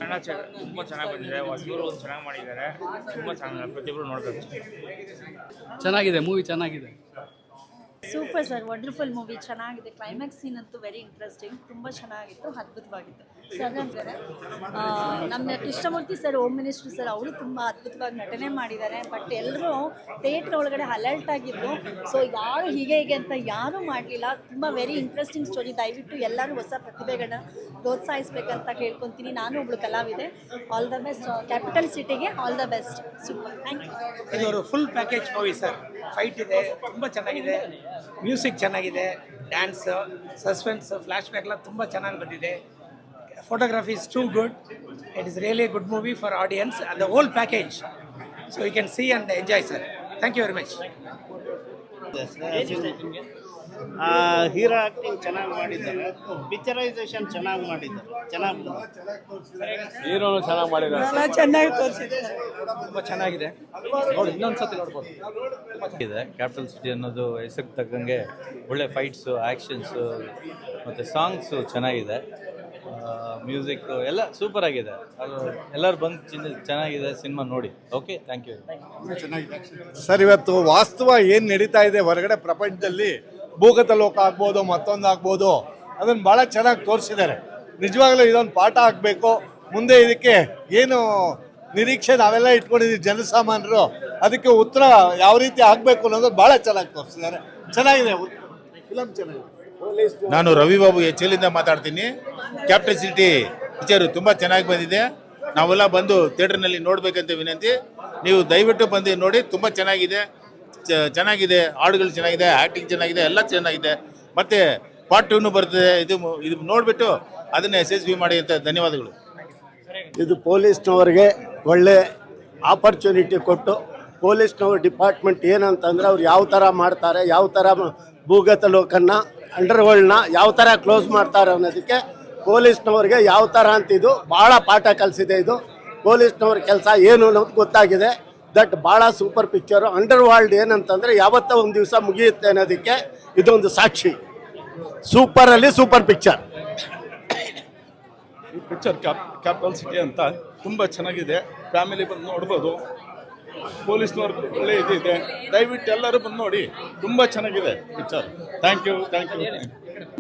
ಕನ್ನಡ ತುಂಬ ಚೆನ್ನಾಗಿ ಬಂದಿದೆ. ಹೊಸೂರು ಚೆನ್ನಾಗಿ ಮಾಡಿದ್ದಾರೆ. ತುಂಬ ಚೆನ್ನಾಗಿ ಪ್ರತಿಯೊಬ್ಬರು ನೋಡಬೇಕು. ಚೆನ್ನಾಗಿದೆ, ಮೂವಿ ಚೆನ್ನಾಗಿದೆ. ಸೂಪರ್ ಸರ್, ವಂಡರ್ಫುಲ್ ಮೂವಿ, ಚೆನ್ನಾಗಿದೆ. ಕ್ಲೈಮ್ಯಾಕ್ಸ್ ಸೀನ್ ಅಂತೂ ವೆರಿ ಇಂಟ್ರೆಸ್ಟಿಂಗ್, ತುಂಬ ಚೆನ್ನಾಗಿತ್ತು, ಅದ್ಭುತವಾಗಿತ್ತು. ಸರ್ ಅಂದರೆ ನಮ್ಮ Krishnamurthy sir, home minister sir, ಅವರು ತುಂಬ ಅದ್ಭುತವಾಗಿ ನಟನೆ ಮಾಡಿದ್ದಾರೆ. ಬಟ್ ಎಲ್ಲರೂ ಥಿಯೇಟ್ರ್ ಒಳಗಡೆ ಅಲರ್ಟ್ ಆಗಿದ್ದು, ಸೊ ಯಾರು ಹೀಗೆ ಅಂತ ಯಾರೂ ಮಾಡಲಿಲ್ಲ. ತುಂಬ ವೆರಿ ಇಂಟ್ರೆಸ್ಟಿಂಗ್ ಸ್ಟೋರಿ. ದಯವಿಟ್ಟು ಎಲ್ಲರೂ ಹೊಸ ಪ್ರತಿಭೆಗಳನ್ನ ಪ್ರೋತ್ಸಾಹಿಸಬೇಕಂತ ಕೇಳ್ಕೊತೀನಿ. ನಾನು ಒಬ್ಳು ಕಲಾವಿದೆ. ಆಲ್ ದ ಬೆಸ್ಟ್, ಕ್ಯಾಪಿಟಲ್ ಸಿಟಿಗೆ all the best. Super, thank you. ಇದು full package movie sir. Fight ಇದೆ, ತುಂಬ ಚೆನ್ನಾಗಿದೆ, ಮ್ಯೂಸಿಕ್ ಚೆನ್ನಾಗಿದೆ, ಡ್ಯಾನ್ಸ್, ಸಸ್ಪೆನ್ಸ್, ಫ್ಲ್ಯಾಶ್ ಬ್ಯಾಕ್ ಎಲ್ಲ ತುಂಬ ಚೆನ್ನಾಗಿ ಬಂದಿದೆ. Photography is too good. It is really a good movie for audience and the whole package. So you can see and enjoy, sir. Thank you very much. Hero acting ಚೆನ್ನಾಗಿ ಮಾಡಿದ್ದಾರೆ, picturisation ಚೆನ್ನಾಗಿ ಮಾಡಿದ್ದಾರೆ, ಚೆನ್ನಾಗಿ ಹೀರೋನು ಚೆನ್ನಾಗಿ ಮಾಡಿದ್ದಾರೆ, ಚೆನ್ನಾಗಿ ತೋರಿಸಿದ್ದಾರೆ, ತುಂಬ ಚೆನ್ನಾಗಿದೆ. ನೋಡಿ ಇನ್ನೊಂದ್ಸತಿ ನೋಡ್ಬೋದು. ಇದೆ ಕ್ಯಾಪಿಟಲ್ ಸಿಟಿ ಅನ್ನೋದು ಹೆಸರಿಗೆ ತಕ್ಕಂಗೆ ಒಳ್ಳೆ ಫೈಟ್ಸು, ಆ್ಯಕ್ಷನ್ಸು ಮತ್ತು ಸಾಂಗ್ಸು ಚೆನ್ನಾಗಿದೆ. ಮ್ಯೂಸಿಕ್ ಎಲ್ಲ ಸೂಪರ್ ಆಗಿದೆ. ಅದು ಎಲ್ಲರೂ ಬಂದು ಚೆನ್ನಾಗಿದೆ ಸಿನಿಮಾ ನೋಡಿ. Okay, thank you. ಸರ್, ಇವತ್ತು ವಾಸ್ತವ ಏನು ನಡೀತಾ ಇದೆ ಹೊರಗಡೆ ಪ್ರಪಂಚದಲ್ಲಿ, ಭೂಗತ ಲೋಕ ಆಗ್ಬೋದು, ಮತ್ತೊಂದು ಆಗ್ಬೋದು, ಅದನ್ನು ಭಾಳ ಚೆನ್ನಾಗಿ ತೋರಿಸಿದ್ದಾರೆ. ನಿಜವಾಗ್ಲೂ ಇದೊಂದು ಪಾಠ ಆಗಬೇಕು. ಮುಂದೆ ಇದಕ್ಕೆ ಏನು ನಿರೀಕ್ಷೆ ನಾವೆಲ್ಲ ಇಟ್ಕೊಂಡಿದ್ದೀವಿ ಜನಸಾಮಾನ್ಯರು, ಅದಕ್ಕೆ ಉತ್ತರ ಯಾವ ರೀತಿ ಆಗಬೇಕು ಅನ್ನೋದು ಭಾಳ ಚೆನ್ನಾಗಿ ತೋರಿಸಿದ್ದಾರೆ. ಚೆನ್ನಾಗಿದೆ, ಫಿಲಮ್ ಚೆನ್ನಾಗಿದೆ. ನಾನು ರವಿಬಾಬು HL ಮಾತಾಡ್ತೀನಿ. ಕ್ಯಾಪಿಟಲ್ ಸಿಟಿ ಪಿಕ್ಚರು ತುಂಬ ಚೆನ್ನಾಗಿ ಬಂದಿದೆ. ನಾವೆಲ್ಲ ಬಂದು ಥಿಯೇಟ್ರ್ನಲ್ಲಿ ನೋಡಬೇಕಂತ ವಿನಂತಿ. ನೀವು ದಯವಿಟ್ಟು ಬಂದು ನೋಡಿ, ತುಂಬ ಚೆನ್ನಾಗಿದೆ. ಹಾಡುಗಳು ಚೆನ್ನಾಗಿದೆ, ಆ್ಯಕ್ಟಿಂಗ್ ಚೆನ್ನಾಗಿದೆ, ಎಲ್ಲ ಚೆನ್ನಾಗಿದೆ. ಮತ್ತು ಪಾರ್ಟ್ 2 ಬರ್ತದೆ. ಇದು ನೋಡಿಬಿಟ್ಟು ಅದನ್ನು ಯಶಸ್ವಿ ಮಾಡಿ ಅಂತ ಧನ್ಯವಾದಗಳು. ಇದು ಪೊಲೀಸ್ನವ್ರಿಗೆ ಒಳ್ಳೆ ಆಪರ್ಚುನಿಟಿ ಕೊಟ್ಟು, ಪೊಲೀಸ್ನವ್ರ ಡಿಪಾರ್ಟ್ಮೆಂಟ್ ಏನಂತಂದರೆ ಅವ್ರು ಯಾವ ಥರ ಮಾಡ್ತಾರೆ, ಯಾವ ಥರ ಭೂಗತ ಲೋಕನ್ನ, ಅಂಡರ್ವರ್ಲ್ಡ್ನ ಯಾವ ಥರ ಕ್ಲೋಸ್ ಮಾಡ್ತಾರೆ ಅನ್ನೋದಕ್ಕೆ ಪೊಲೀಸ್ನವ್ರಿಗೆ ಯಾವ ಥರ ಅಂತಿದ್ದು ಭಾಳ ಪಾಠ ಕಲಿಸಿದೆ. ಇದು ಪೊಲೀಸ್ನವ್ರ ಕೆಲಸ ಏನು ಅನ್ನೋದು ಗೊತ್ತಾಗಿದೆ. ದಟ್ ಭಾಳ ಸೂಪರ್ ಪಿಕ್ಚರು. ಅಂಡರ್ವರ್ಲ್ಡ್ ಏನಂತಂದರೆ ಯಾವತ್ತೋ ಒಂದು ದಿವಸ ಮುಗಿಯುತ್ತೆ ಅನ್ನೋದಕ್ಕೆ ಇದೊಂದು ಸಾಕ್ಷಿ. ಸೂಪರಲ್ಲಿ ಸೂಪರ್ ಪಿಕ್ಚರ್. ಈ ಪಿಕ್ಚರ್ ಕ್ಯಾಪಿಟಲ್ ಸಿಟಿ ಅಂತ ತುಂಬ ಚೆನ್ನಾಗಿದೆ. ಫ್ಯಾಮಿಲಿ ಬಂದು ನೋಡ್ಬೋದು. ಪೊಲೀಸ್ನವ್ರಿಗೆ ಒಳ್ಳೆ ಇದಿದೆ. ದಯವಿಟ್ಟು ಎಲ್ಲರೂ ಬಂದು ನೋಡಿ, ತುಂಬ ಚೆನ್ನಾಗಿದೆ ಪಿಕ್ಚರ್. Thank you.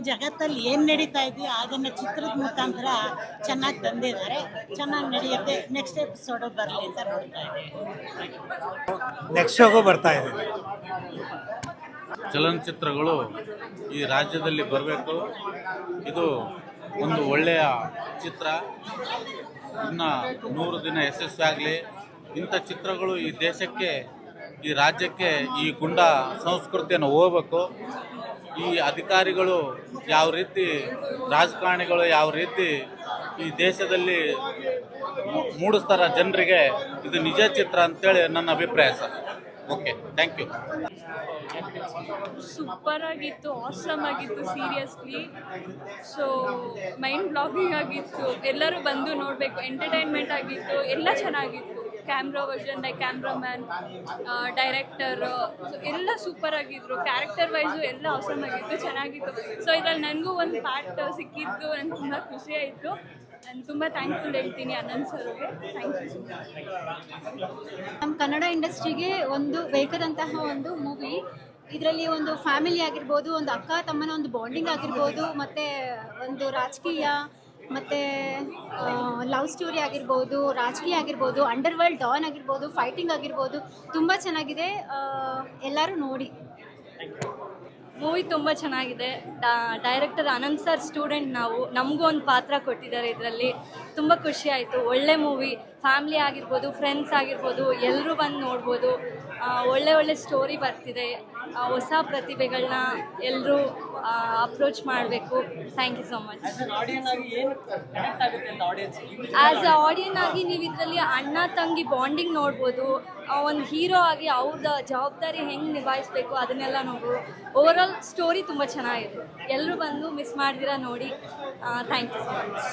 ಜಗತ್ತಲ್ಲಿ ಏನು ನಡೀತಾ ಇದೆಯೋ ಅದನ್ನು ಚಿತ್ರದ ಮುಖಾಂತರ ಚೆನ್ನಾಗಿ ತಂದಿದ್ದಾರೆ. ಚೆನ್ನಾಗಿ ನಡೆಯುತ್ತೆ. ನೆಕ್ಸ್ಟ್ ಎಪಿಸೋಡು ಬರಲಿ ಅಂತ ನೋಡ್ತಾ ಇದ್ದೀವಿ. ನೆಕ್ಸ್ಟ್ ಶೋಗೂ ಬರ್ತಾ ಇದೆ. ಚಲನಚಿತ್ರಗಳು ಈ ರಾಜ್ಯದಲ್ಲಿ ಬರಬೇಕು. ಇದು ಒಂದು ಒಳ್ಳೆಯ ಚಿತ್ರ. ಇನ್ನು 100 ದಿನ ಯಶಸ್ವಿ ಆಗಲಿ. ಇಂಥ ಚಿತ್ರಗಳು ಈ ದೇಶಕ್ಕೆ, ಈ ರಾಜ್ಯಕ್ಕೆ, ಈ ಗುಂಡ ಸಂಸ್ಕೃತಿಯನ್ನು ಹೋಗಬೇಕು. ಈ ಅಧಿಕಾರಿಗಳು ಯಾವ ರೀತಿ, ರಾಜಕಾರಣಿಗಳು ಯಾವ ರೀತಿ ಈ ದೇಶದಲ್ಲಿ ಮೂಡಿಸ್ತಾರ ಜನರಿಗೆ, ಇದು ನಿಜ ಚಿತ್ರ ಅಂತೇಳಿ ನನ್ನ ಅಭಿಪ್ರಾಯ sir. Okay, thank you. Super ಆಗಿತ್ತು, ಆಸಮ್ ಆಗಿತ್ತು, ಸೀರಿಯಸ್ಲಿ. ಸೊ ಮೈಂಡ್ ಬ್ಲಾಗಿಂಗ್ ಆಗಿತ್ತು. ಎಲ್ಲರೂ ಬಂದು ನೋಡಬೇಕು. ಎಂಟರ್ಟೈನ್ಮೆಂಟ್ ಆಗಿತ್ತು, ಎಲ್ಲ ಚೆನ್ನಾಗಿತ್ತು. Camera version, like cameraman, director, so ಎಲ್ಲ ಸೂಪರ್ ಆಗಿದ್ರು. ಕ್ಯಾರೆಕ್ಟರ್ ವೈಸು ಎಲ್ಲ ಆಸಮ್ ಆಗಿತ್ತು, ಚೆನ್ನಾಗಿತ್ತು. ಸೊ ಇದರಲ್ಲಿ ನನಗೂ ಒಂದು ಪಾರ್ಟ್ ಸಿಕ್ಕಿದ್ದು ನನಗೆ ತುಂಬ ಖುಷಿ ಆಯಿತು. ನಾನು ತುಂಬ ಥ್ಯಾಂಕ್ಫುಲ್ ಹೇಳ್ತೀನಿ ಅನಂತ್ ಸರ್ಗೆ. Thank you. ನಮ್ಮ ಕನ್ನಡ ಇಂಡಸ್ಟ್ರಿಗೆ ಒಂದು ಬೇಕಾದಂತಹ ಒಂದು ಮೂವಿ. ಇದರಲ್ಲಿ ಒಂದು ಫ್ಯಾಮಿಲಿ ಆಗಿರ್ಬೋದು, ಒಂದು ಅಕ್ಕ ತಮ್ಮನ ಒಂದು ಬಾಂಡಿಂಗ್ ಆಗಿರ್ಬೋದು, ಮತ್ತು ಒಂದು ರಾಜಕೀಯ, ಮತ್ತು ಲವ್ ಸ್ಟೋರಿ ಆಗಿರ್ಬೋದು, ರಾಜಕೀಯ ಆಗಿರ್ಬೋದು, ಅಂಡರ್ವರ್ಲ್ಡ್ ಡಾನ್ ಆಗಿರ್ಬೋದು, ಫೈಟಿಂಗ್ ಆಗಿರ್ಬೋದು, ತುಂಬ ಚೆನ್ನಾಗಿದೆ. ಎಲ್ಲರೂ ನೋಡಿ. ಮೂವಿ ತುಂಬ ಚೆನ್ನಾಗಿದೆ. ಡೈರೆಕ್ಟರ್ ಅನಂತ್ ಸರ್ ಸ್ಟೂಡೆಂಟ್ ನಾವು. ನಮಗೂ ಒಂದು ಪಾತ್ರ ಕೊಟ್ಟಿದ್ದಾರೆ ಇದರಲ್ಲಿ. ತುಂಬ ಖುಷಿ ಆಯಿತು. ಒಳ್ಳೆ ಮೂವಿ. ಫ್ಯಾಮ್ಲಿ ಆಗಿರ್ಬೋದು, ಫ್ರೆಂಡ್ಸ್ ಆಗಿರ್ಬೋದು, ಎಲ್ಲರೂ ಬಂದು ನೋಡ್ಬೋದು. ಒಳ್ಳೆ ಸ್ಟೋರಿ ಬರ್ತಿದೆ. ಹೊಸ ಪ್ರತಿಭೆಗಳನ್ನ ಎಲ್ಲರೂ ಅಪ್ರೋಚ್ ಮಾಡಬೇಕು. Thank you so much. As a audience ಆಗಿ ನೀವು ಇದರಲ್ಲಿ ಅಣ್ಣ ತಂಗಿ ಬಾಂಡಿಂಗ್ ನೋಡ್ಬೋದು. ಒಂದು ಹೀರೋ ಆಗಿ ಅವ್ರದ್ದು ಜವಾಬ್ದಾರಿ ಹೆಂಗೆ ನಿಭಾಯಿಸಬೇಕು ಅದನ್ನೆಲ್ಲ ನೋಡ್ಬೋದು. ಓವರಾಲ್ ಸ್ಟೋರಿ ತುಂಬ ಚೆನ್ನಾಗಿದೆ. ಎಲ್ಲರೂ ಬಂದು ಮಿಸ್ ಮಾಡ್ದಿರ ನೋಡಿ. Thank you so much.